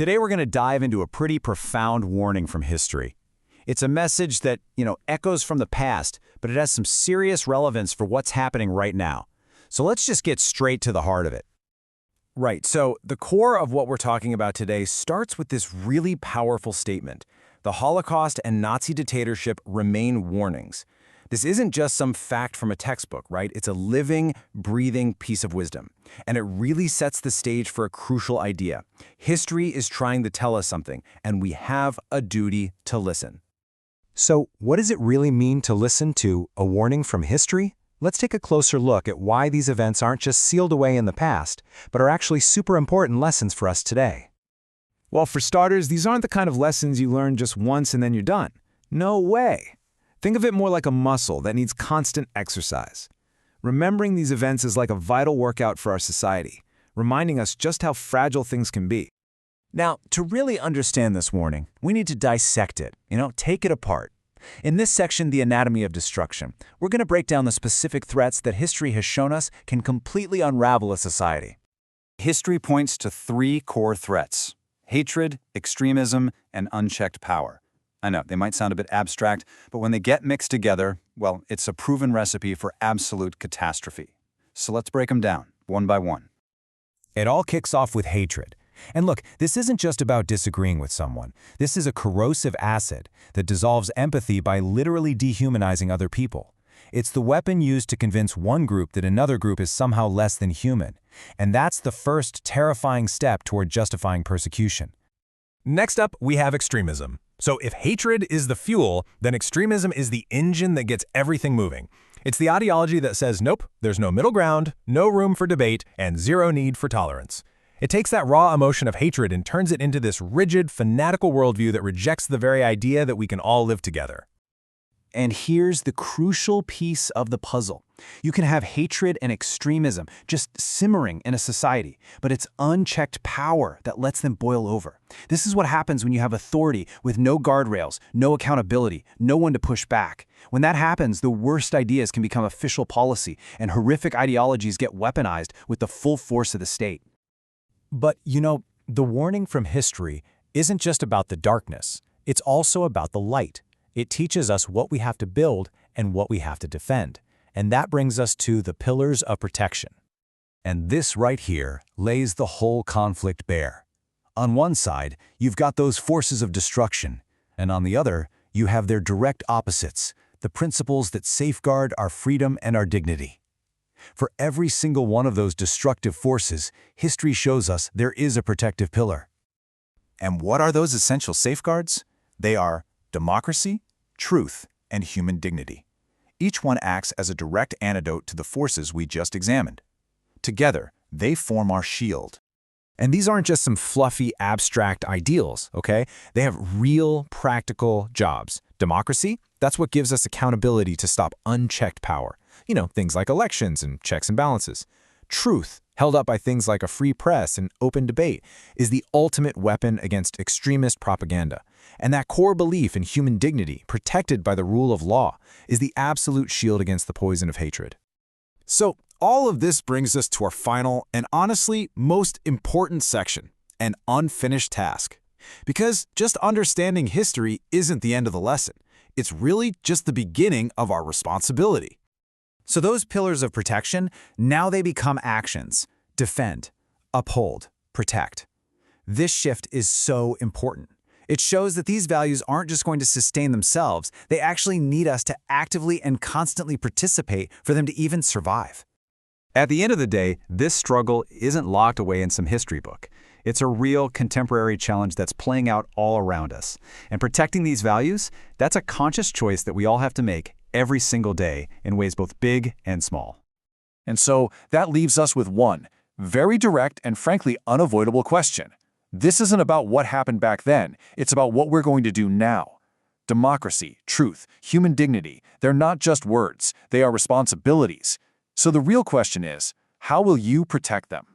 Today we're going to dive into a pretty profound warning from history. It's a message that, echoes from the past, but it has some serious relevance for what's happening right now. So let's just get straight to the heart of it. Right, so the core of what we're talking about today starts with this really powerful statement. The Holocaust and Nazi dictatorship remain warnings. This isn't just some fact from a textbook, right? It's a living, breathing piece of wisdom. And it really sets the stage for a crucial idea. History is trying to tell us something, and we have a duty to listen. So, what does it really mean to listen to a warning from history? Let's take a closer look at why these events aren't just sealed away in the past, but are actually super important lessons for us today. Well, for starters, these aren't the kind of lessons you learn just once and then you're done. No way. Think of it more like a muscle that needs constant exercise. Remembering these events is like a vital workout for our society, reminding us just how fragile things can be. Now, to really understand this warning, we need to dissect it, take it apart. In this section, The Anatomy of Destruction, we're going to break down the specific threats that history has shown us can completely unravel a society. History points to three core threats: hatred, extremism, and unchecked power. I know, they might sound a bit abstract, but when they get mixed together, well, it's a proven recipe for absolute catastrophe. So let's break them down, one by one. It all kicks off with hatred. And look, this isn't just about disagreeing with someone. This is a corrosive acid that dissolves empathy by literally dehumanizing other people. It's the weapon used to convince one group that another group is somehow less than human. And that's the first terrifying step toward justifying persecution. Next up, we have extremism. So if hatred is the fuel, then extremism is the engine that gets everything moving. It's the ideology that says, nope, there's no middle ground, no room for debate, and zero need for tolerance. It takes that raw emotion of hatred and turns it into this rigid, fanatical worldview that rejects the very idea that we can all live together. And here's the crucial piece of the puzzle. You can have hatred and extremism just simmering in a society, but it's unchecked power that lets them boil over. This is what happens when you have authority with no guardrails, no accountability, no one to push back. When that happens, the worst ideas can become official policy, and horrific ideologies get weaponized with the full force of the state. But, the warning from history isn't just about the darkness. It's also about the light. It teaches us what we have to build and what we have to defend. And that brings us to the pillars of protection. And this right here lays the whole conflict bare. On one side, you've got those forces of destruction, and on the other, you have their direct opposites, the principles that safeguard our freedom and our dignity. For every single one of those destructive forces, history shows us there is a protective pillar. And what are those essential safeguards? They are democracy, truth, and human dignity. Each one acts as a direct antidote to the forces we just examined. Together, they form our shield. And these aren't just some fluffy, abstract ideals, okay? They have real, practical jobs. Democracy, that's what gives us accountability to stop unchecked power. Things like elections and checks and balances. Truth, held up by things like a free press and open debate, is the ultimate weapon against extremist propaganda. And that core belief in human dignity, protected by the rule of law, is the absolute shield against the poison of hatred. So, all of this brings us to our final and honestly most important section, an unfinished task. Because just understanding history isn't the end of the lesson. It's really just the beginning of our responsibility. So those pillars of protection, now they become actions: defend, uphold, protect. This shift is so important. It shows that these values aren't just going to sustain themselves, they actually need us to actively and constantly participate for them to even survive. At the end of the day, this struggle isn't locked away in some history book. It's a real contemporary challenge that's playing out all around us. And protecting these values, that's a conscious choice that we all have to make every single day in ways both big and small. And so that leaves us with one very direct and frankly unavoidable question. This isn't about what happened back then, it's about what we're going to do now. Democracy, truth, human dignity, they're not just words, they are responsibilities. So the real question is, how will you protect them?